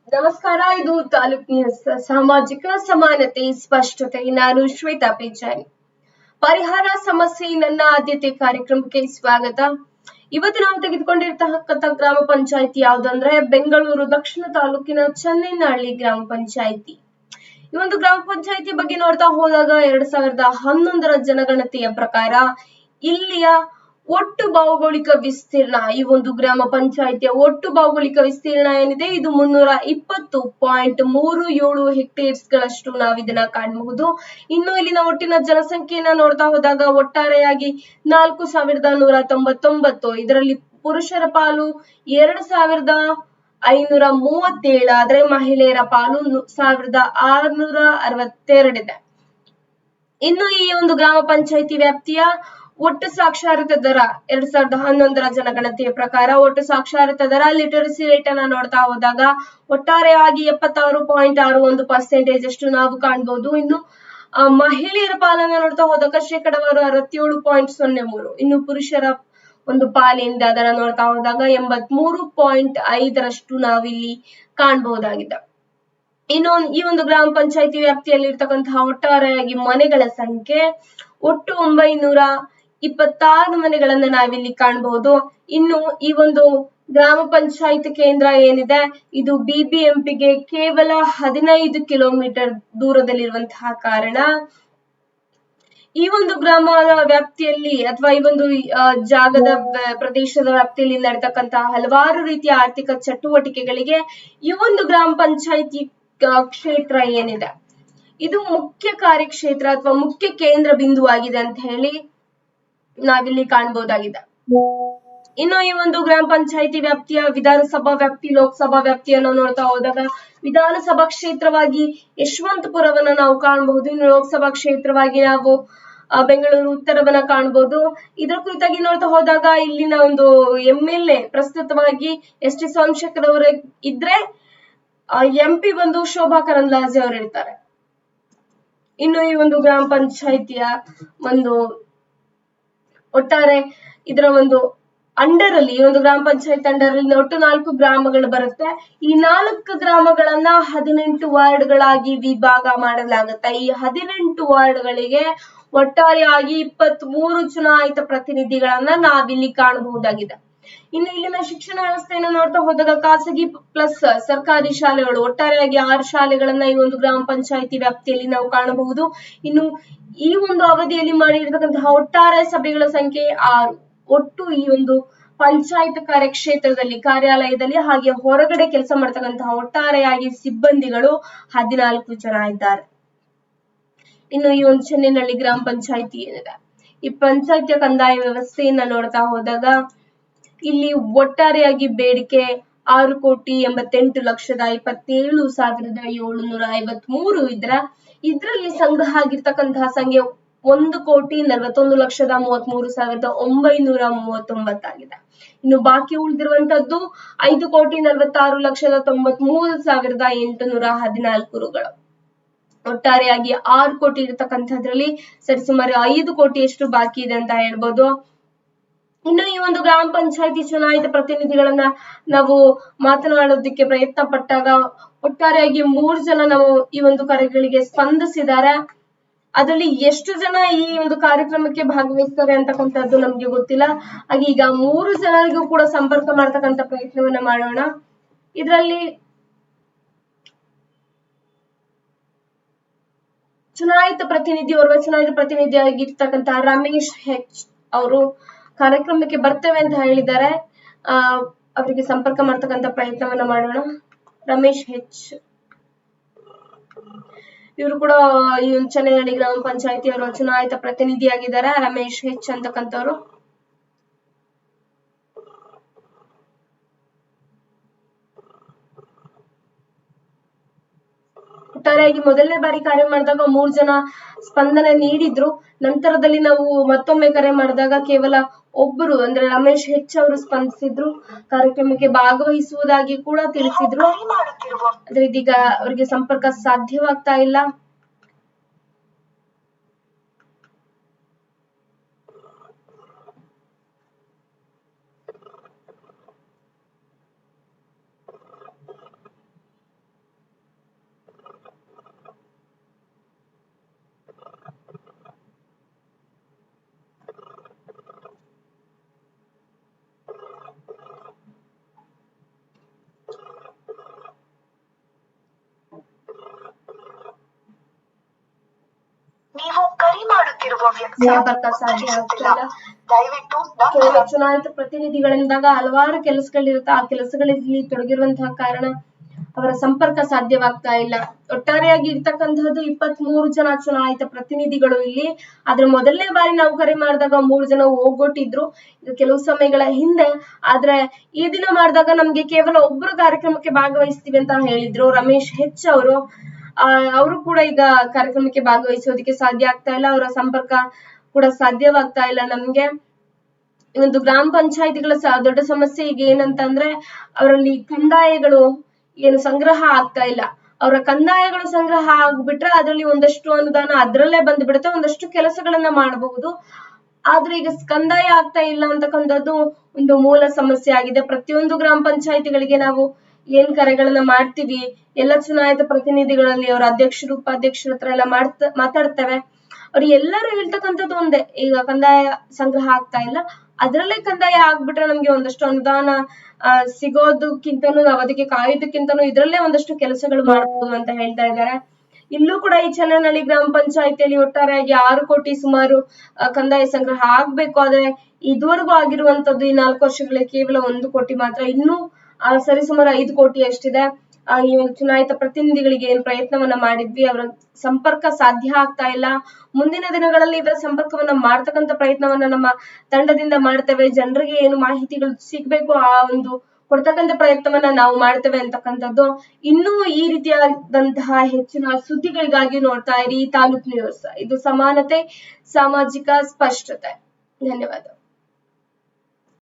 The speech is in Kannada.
ನಮಸ್ಕಾರ. ಇದು ತಾಲೂಕ್ ನ್ಯೂಸ್. ಸಾಮಾಜಿಕ ಸಮಾನತೆ ಸ್ಪಷ್ಟತೆ. ನಾನು ಶ್ವೇತಾ ಪೇಚಾರಿ. ಪರಿಹಾರ ಸಮಸ್ಯೆ ನನ್ನ ಆದ್ಯತೆ ಕಾರ್ಯಕ್ರಮಕ್ಕೆ ಸ್ವಾಗತ. ಇವತ್ತು ನಾವು ತೆಗೆದುಕೊಂಡಿರ್ತಕ್ಕಂಥ ಗ್ರಾಮ ಪಂಚಾಯಿತಿ ಯಾವ್ದಂದ್ರೆ ಬೆಂಗಳೂರು ದಕ್ಷಿಣ ತಾಲೂಕಿನ ಚನ್ನೇನಹಳ್ಳಿ ಗ್ರಾಮ ಪಂಚಾಯಿತಿ. ಈ ಒಂದು ಗ್ರಾಮ ಪಂಚಾಯಿತಿ ಬಗ್ಗೆ ನೋಡ್ತಾ ಹೋದಾಗ 2011ರ ಜನಗಣತಿಯ ಪ್ರಕಾರ ಇಲ್ಲಿಯ ಒಟ್ಟು ಭೌಗೋಳಿಕ ವಿಸ್ತೀರ್ಣ, ಈ ಒಂದು ಗ್ರಾಮ ಪಂಚಾಯಿತಿಯ ಒಟ್ಟು ಭೌಗೋಳಿಕ ವಿಸ್ತೀರ್ಣ ಏನಿದೆ ಇದು 320.37 ಹೆಕ್ಟೇರ್ಸ್ ಗಳಷ್ಟು ನಾವು ಇದನ್ನ ಕಾಣಬಹುದು. ಇನ್ನು ಇಲ್ಲಿನ ಒಟ್ಟಿನ ಜನಸಂಖ್ಯೆಯನ್ನ ನೋಡ್ತಾ ಹೋದಾಗ ಒಟ್ಟಾರೆಯಾಗಿ 4199. ಇದರಲ್ಲಿ ಪುರುಷರ ಪಾಲು 2537, ಆದ್ರೆ ಮಹಿಳೆಯರ ಪಾಲು 1662 ಇದೆ. ಇನ್ನು ಈ ಒಂದು ಗ್ರಾಮ ಪಂಚಾಯಿತಿ ವ್ಯಾಪ್ತಿಯ ಒಟ್ಟು ಸಾಕ್ಷರತೆ ದರ 2011ರ ಜನಗಣತಿಯ ಪ್ರಕಾರ ಒಟ್ಟು ಸಾಕ್ಷರತೆ ದರ ಲಿಟರಸಿ ರೇಟ್ ಅನ್ನ ನೋಡ್ತಾ ಹೋದಾಗ ಒಟ್ಟಾರೆಯಾಗಿ 76.61% ಅಷ್ಟು ನಾವು ಕಾಣಬಹುದು. ಇನ್ನು ಮಹಿಳೆಯರ ಪಾಲನ್ನ ನೋಡ್ತಾ ಹೋದಾಗ ಶೇಕಡಾವಾರು 67.03. ಇನ್ನು ಪುರುಷರ ಒಂದು ಪಾಲಿಂದ ಅದನ್ನ ನೋಡ್ತಾ ಹೋದಾಗ 83.5ರಷ್ಟು ನಾವಿಲ್ಲಿ ಕಾಣಬಹುದಾಗಿದೆ. ಇನ್ನು ಈ ಒಂದು ಗ್ರಾಮ ಪಂಚಾಯಿತಿ ವ್ಯಾಪ್ತಿಯಲ್ಲಿ ಇರ್ತಕ್ಕಂತಹ ಒಟ್ಟಾರೆಯಾಗಿ ಮನೆಗಳ ಸಂಖ್ಯೆ ಒಟ್ಟು 926 ಮನೆಗಳನ್ನ ನಾವಿಲ್ಲಿ ಕಾಣಬಹುದು. ಇನ್ನು ಈ ಒಂದು ಗ್ರಾಮ ಪಂಚಾಯತ್ ಕೇಂದ್ರ ಏನಿದೆ ಇದು BBMPಗೆ ಕೇವಲ 15 ಕಿಲೋಮೀಟರ್ ದೂರದಲ್ಲಿರುವಂತಹ ಕಾರಣ ಈ ಒಂದು ಗ್ರಾಮದ ವ್ಯಾಪ್ತಿಯಲ್ಲಿ ಅಥವಾ ಈ ಒಂದು ಜಾಗದ ಪ್ರದೇಶದ ವ್ಯಾಪ್ತಿಯಲ್ಲಿ ನಡೀತಕ್ಕಂತಹ ಹಲವಾರು ರೀತಿಯ ಆರ್ಥಿಕ ಚಟುವಟಿಕೆಗಳಿಗೆ ಈ ಒಂದು ಗ್ರಾಮ ಪಂಚಾಯಿತಿ ಕ್ಷೇತ್ರ ಏನಿದೆ ಇದು ಮುಖ್ಯ ಕಾರ್ಯಕ್ಷೇತ್ರ ಅಥವಾ ಮುಖ್ಯ ಕೇಂದ್ರ ಬಿಂದು ಆಗಿದೆ ಅಂತ ಹೇಳಿ ನಾವಿಲ್ಲಿ ಕಾಣಬಹುದಾಗಿದೆ. ಇನ್ನು ಈ ಒಂದು ಗ್ರಾಮ ಪಂಚಾಯಿತಿ ವ್ಯಾಪ್ತಿಯ ವಿಧಾನಸಭಾ ವ್ಯಾಪ್ತಿ, ಲೋಕಸಭಾ ವ್ಯಾಪ್ತಿಯನ್ನು ನೋಡ್ತಾ ಹೋದಾಗ ವಿಧಾನಸಭಾ ಕ್ಷೇತ್ರವಾಗಿ ಯಶವಂತಪುರವನ್ನ ನಾವು ಕಾಣಬಹುದು. ಇನ್ನು ಲೋಕಸಭಾ ಕ್ಷೇತ್ರವಾಗಿ ನಾವು ಬೆಂಗಳೂರು ಉತ್ತರವನ್ನ ಕಾಣಬಹುದು. ಇದರ ಕುರಿತಾಗಿ ನೋಡ್ತಾ ಹೋದಾಗ ಇಲ್ಲಿನ ಒಂದು MLA ಪ್ರಸ್ತುತವಾಗಿ ST ಸೋಮಶೇಖರ್ ಅವರು ಇದ್ರೆ, MP ಬಂದು ಶೋಭಾ ಕರಂದ್ಲಾಜೆ ಅವರು ಇರ್ತಾರೆ. ಇನ್ನು ಈ ಒಂದು ಗ್ರಾಮ ಪಂಚಾಯಿತಿಯ ಒಂದು ಒಟ್ಟಾರೆ ಇದರ ಒಂದು ಅಂಡರ್ ಅಲ್ಲಿ, ಈ ಒಂದು ಗ್ರಾಮ ಪಂಚಾಯತ್ ಅಂಡರ್ ಅಲ್ಲಿ ಒಟ್ಟು 4 ಗ್ರಾಮಗಳು ಬರುತ್ತೆ. ಈ 4 ಗ್ರಾಮಗಳನ್ನ 18 ವಾರ್ಡ್ಗಳಾಗಿ ವಿಭಾಗ ಮಾಡಲಾಗುತ್ತೆ. ಈ 18 ವಾರ್ಡ್ಗಳಿಗೆ ಒಟ್ಟಾರೆಯಾಗಿ 23 ಚುನಾಯಿತ ಪ್ರತಿನಿಧಿಗಳನ್ನ ನಾವಿಲ್ಲಿ ಕಾಣಬಹುದಾಗಿದೆ. ಇನ್ನು ಇಲ್ಲಿನ ಶಿಕ್ಷಣ ವ್ಯವಸ್ಥೆಯನ್ನು ನೋಡ್ತಾ ಹೋದಾಗ ಖಾಸಗಿ ಪ್ಲಸ್ ಸರ್ಕಾರಿ ಶಾಲೆಗಳು ಒಟ್ಟಾರೆಯಾಗಿ 6 ಶಾಲೆಗಳನ್ನ ಈ ಒಂದು ಗ್ರಾಮ ಪಂಚಾಯಿತಿ ವ್ಯಾಪ್ತಿಯಲ್ಲಿ ನಾವು ಕಾಣಬಹುದು. ಇನ್ನು ಈ ಒಂದು ಅವಧಿಯಲ್ಲಿ ಮಾಡಿರ್ತಕ್ಕಂತಹ ಒಟ್ಟಾರೆ ಸಭೆಗಳ ಸಂಖ್ಯೆ 6. ಒಟ್ಟು ಈ ಒಂದು ಪಂಚಾಯತ್ ಕಾರ್ಯಕ್ಷೇತ್ರದಲ್ಲಿ, ಕಾರ್ಯಾಲಯದಲ್ಲಿ ಹಾಗೆ ಹೊರಗಡೆ ಕೆಲಸ ಮಾಡ್ತಕ್ಕಂತಹ ಒಟ್ಟಾರೆಯಾಗಿ ಸಿಬ್ಬಂದಿಗಳು 14 ಜನ ಇದ್ದಾರೆ. ಇನ್ನು ಈ ಒಂದು ಚನ್ನೇನಹಳ್ಳಿ ಗ್ರಾಮ ಪಂಚಾಯಿತಿ ಏನಿದೆ ಈ ಪಂಚಾಯತಿಯ ಕಂದಾಯ ವ್ಯವಸ್ಥೆಯನ್ನ ನೋಡ್ತಾ ಹೋದಾಗ ಇಲ್ಲಿ ಒಟ್ಟಾರೆಯಾಗಿ ಬೇಡಿಕೆ 6,28,27,753 ಇದ್ರಲ್ಲಿ ಸಂಗ್ರಹ ಆಗಿರ್ತಕ್ಕಂತಹ ಸಂಖ್ಯೆ 1,43,33,939 ಆಗಿದೆ. ಇನ್ನು ಬಾಕಿ ಉಳಿದಿರುವಂತದ್ದು 5,43,93,814 ರುಗಳು. ಒಟ್ಟಾರೆಯಾಗಿ 6 ಕೋಟಿ ಇರತಕ್ಕಂಥದ್ರಲ್ಲಿ ಸರಿಸುಮಾರು 5 ಕೋಟಿಯಷ್ಟು ಬಾಕಿ ಇದೆ ಅಂತ ಹೇಳ್ಬೋದು. ಇನ್ನು ಈ ಒಂದು ಗ್ರಾಮ ಪಂಚಾಯಿತಿ ಚುನಾಯಿತ ಪ್ರತಿನಿಧಿಗಳನ್ನ ನಾವು ಮಾತನಾಡೋದಕ್ಕೆ ಪ್ರಯತ್ನ ಪಟ್ಟಾಗ ಒಟ್ಟಾರೆಯಾಗಿ 3 ಜನ ನಾವು ಈ ಒಂದು ಕರೆಗಳಿಗೆ ಸ್ಪಂದಿಸಿದ್ದಾರೆ. ಅದರಲ್ಲಿ ಎಷ್ಟು ಜನ ಈ ಒಂದು ಕಾರ್ಯಕ್ರಮಕ್ಕೆ ಭಾಗವಹಿಸ್ತಾರೆ ಅಂತಕ್ಕಂಥದ್ದು ನಮ್ಗೆ ಗೊತ್ತಿಲ್ಲ. ಹಾಗೆ ಈಗ 3 ಜನರಿಗೂ ಕೂಡ ಸಂಪರ್ಕ ಮಾಡ್ತಕ್ಕಂಥ ಪ್ರಯತ್ನವನ್ನ ಮಾಡೋಣ. ಇದರಲ್ಲಿ ಓರ್ವ ಚುನಾಯಿತ ಪ್ರತಿನಿಧಿಯಾಗಿರ್ತಕ್ಕಂತಹ ರಮೇಶ್ H ಅವರು ಕಾರ್ಯಕ್ರಮಕ್ಕೆ ಬರ್ತೇವೆ ಅಂತ ಹೇಳಿದ್ದಾರೆ. ಅವರಿಗೆ ಸಂಪರ್ಕ ಮಾಡ್ತಕ್ಕಂಥ ಪ್ರಯತ್ನವನ್ನ ಮಾಡೋಣ. ರಮೇಶ್ H ಇವರು ಕೂಡ ಈ ಚನ್ನೇನಹಳ್ಳಿ ಗ್ರಾಮ ಪಂಚಾಯಿತಿ ಅವರ ಚುನಾಯಿತ ಪ್ರತಿನಿಧಿಯಾಗಿದ್ದಾರೆ. ರಮೇಶ್ H ಅಂತಕ್ಕಂಥವ್ರು. ಒಟ್ಟಾರೆಯಾಗಿ ಮೊದಲನೇ ಬಾರಿ ಕಾರ್ಯ ಮಾಡಿದಾಗ 3 ಜನ ಸ್ಪಂದನೆ ನೀಡಿದ್ರು. ನಂತರದಲ್ಲಿ ನಾವು ಮತ್ತೊಮ್ಮೆ ಕರೆ ಮಾಡಿದಾಗ ಕೇವಲ ಒಬ್ಬರು ಅಂದ್ರೆ ರಮೇಶ್ H ಅವರು ಸ್ಪಂದಿಸಿದ್ರು, ಕಾರ್ಯಕ್ರಮಕ್ಕೆ ಭಾಗವಹಿಸುವುದಾಗಿ ಕೂಡ ತಿಳಿಸಿದ್ರು. ಆದ್ರೆ ಇದೀಗ ಅವರಿಗೆ ಸಂಪರ್ಕ ಸಾಧ್ಯವಾಗ್ತಾ ಇಲ್ಲ. ಸಂಪರ್ಕ ಸಾಧ್ಯ ಆಗ್ತಾ ಇಲ್ಲ. ಕೇವಲ ಚುನಾಯಿತ ಪ್ರತಿನಿಧಿಗಳಿಂದಾಗ ಹಲವಾರು ಕೆಲಸಗಳಿರುತ್ತೆ, ಆ ಕೆಲಸಗಳಲ್ಲಿ ತೊಡಗಿರುವಂತಹ ಕಾರಣ ಅವರ ಸಂಪರ್ಕ ಸಾಧ್ಯವಾಗ್ತಾ ಇಲ್ಲ. ಒಟ್ಟಾರೆಯಾಗಿ ಇರ್ತಕ್ಕಂತಹದ್ದು 23 ಜನ ಚುನಾಯಿತ ಪ್ರತಿನಿಧಿಗಳು ಇಲ್ಲಿ. ಆದ್ರೆ ಮೊದಲನೇ ಬಾರಿ ನಾವು ಕರೆ ಮಾಡಿದಾಗ 3 ಜನ ಹೋಗ್ಬಿಟ್ಟಿದ್ರು ಇದು ಕೆಲವು ಸಮಯಗಳ ಹಿಂದೆ. ಆದ್ರೆ ಈ ದಿನ ಮಾಡಿದಾಗ ನಮ್ಗೆ ಕೇವಲ ಒಬ್ರು ಕಾರ್ಯಕ್ರಮಕ್ಕೆ ಭಾಗವಹಿಸ್ತೀವಿ ಅಂತ ಹೇಳಿದ್ರು, ರಮೇಶ್ ಹೆಚ್ ಅವರು. ಅವರು ಕೂಡ ಈಗ ಕಾರ್ಯಕ್ರಮಕ್ಕೆ ಭಾಗವಹಿಸೋದಕ್ಕೆ ಸಾಧ್ಯ ಆಗ್ತಾ ಇಲ್ಲ, ಅವರ ಸಂಪರ್ಕ ಕೂಡ ಸಾಧ್ಯವಾಗ್ತಾ ಇಲ್ಲ ನಮ್ಗೆ. ಒಂದು ಗ್ರಾಮ ಪಂಚಾಯಿತಿಗಳ ದೊಡ್ಡ ಸಮಸ್ಯೆ ಈಗ ಏನಂತಂದ್ರೆ ಅವರಲ್ಲಿ ಕಂದಾಯಗಳು ಏನು ಸಂಗ್ರಹ ಆಗ್ತಾ ಇಲ್ಲ. ಅವರ ಕಂದಾಯಗಳು ಸಂಗ್ರಹ ಆಗ್ಬಿಟ್ರೆ ಅದರಲ್ಲಿ ಒಂದಷ್ಟು ಅನುದಾನ ಅದ್ರಲ್ಲೇ ಬಂದ್ಬಿಡುತ್ತೆ, ಒಂದಷ್ಟು ಕೆಲಸಗಳನ್ನ ಮಾಡಬಹುದು. ಆದ್ರೆ ಈಗ ಕಂದಾಯ ಆಗ್ತಾ ಇಲ್ಲ ಅಂತಕ್ಕಂಥದ್ದು ಒಂದು ಮೂಲ ಸಮಸ್ಯೆ ಆಗಿದೆ. ಪ್ರತಿಯೊಂದು ಗ್ರಾಮ ಪಂಚಾಯಿತಿಗಳಿಗೆ ನಾವು ಏನ್ ಕರೆಗಳನ್ನ ಮಾಡ್ತೀವಿ, ಎಲ್ಲ ಚುನಾಯಿತ ಪ್ರತಿನಿಧಿಗಳಲ್ಲಿ ಅವರ ಅಧ್ಯಕ್ಷರು ಉಪಾಧ್ಯಕ್ಷರ ಹತ್ರ ಎಲ್ಲ ಮಾತಾಡ್ತೇವೆ. ಅವ್ರು ಎಲ್ಲರೂ ಹೇಳ್ತಕ್ಕಂಥದ್ದು ಒಂದೇ, ಈಗ ಕಂದಾಯ ಸಂಗ್ರಹ ಆಗ್ತಾ ಇಲ್ಲ, ಅದ್ರಲ್ಲೇ ಕಂದಾಯ ಆಗ್ಬಿಟ್ರೆ ನಮ್ಗೆ ಒಂದಷ್ಟು ಅನುದಾನ ಸಿಗೋದಕ್ಕಿಂತನೂ ನಾವು ಅದಕ್ಕೆ ಕಾಯೋದಕ್ಕಿಂತನೂ ಇದ್ರಲ್ಲೇ ಒಂದಷ್ಟು ಕೆಲಸಗಳು ಮಾಡಬಹುದು ಅಂತ ಹೇಳ್ತಾ ಇದ್ದಾರೆ. ಇಲ್ಲೂ ಕೂಡ ಈ ಚನ್ನನಹಳ್ಳಿ ಗ್ರಾಮ ಪಂಚಾಯಿತಿಯಲ್ಲಿ ಒಟ್ಟಾರೆಯಾಗಿ 6 ಕೋಟಿ ಸುಮಾರು ಕಂದಾಯ ಸಂಗ್ರಹ ಆಗ್ಬೇಕು. ಆದ್ರೆ ಇದುವರೆಗೂ ಆಗಿರುವಂತದ್ದು ಈ 4 ವರ್ಷಗಳಲ್ಲಿ ಕೇವಲ 1 ಕೋಟಿ ಮಾತ್ರ. ಇನ್ನೂ ಸರಿಸುಮಾರು 5 ಕೋಟಿ ಅಷ್ಟಿದೆ. ಈ ಒಂದು ಚುನಾಯಿತ ಪ್ರತಿನಿಧಿಗಳಿಗೆ ಏನ್ ಪ್ರಯತ್ನವನ್ನ ಮಾಡಿದ್ವಿ, ಅವರ ಸಂಪರ್ಕ ಸಾಧ್ಯ ಆಗ್ತಾ ಇಲ್ಲ. ಮುಂದಿನ ದಿನಗಳಲ್ಲಿ ಇವರ ಸಂಪರ್ಕವನ್ನ ಮಾಡ್ತಕ್ಕಂಥ ಪ್ರಯತ್ನವನ್ನ ನಮ್ಮ ತಂಡದಿಂದ ಮಾಡ್ತೇವೆ. ಜನರಿಗೆ ಏನು ಮಾಹಿತಿಗಳು ಸಿಗ್ಬೇಕು ಆ ಒಂದು ಕೊಡ್ತಕ್ಕಂಥ ಪ್ರಯತ್ನವನ್ನ ನಾವು ಮಾಡ್ತೇವೆ ಅಂತಕ್ಕಂಥದ್ದು. ಇನ್ನೂ ಈ ರೀತಿಯಾದಂತಹ ಹೆಚ್ಚಿನ ಸುದ್ದಿಗಳಿಗಾಗಿ ನೋಡ್ತಾ ಇರಿ ತಾಲೂಕ್ ನ್ಯೂಸ್. ಇದು ಸಮಾನತೆ, ಸಾಮಾಜಿಕ ಸ್ಪಷ್ಟತೆ. ಧನ್ಯವಾದ.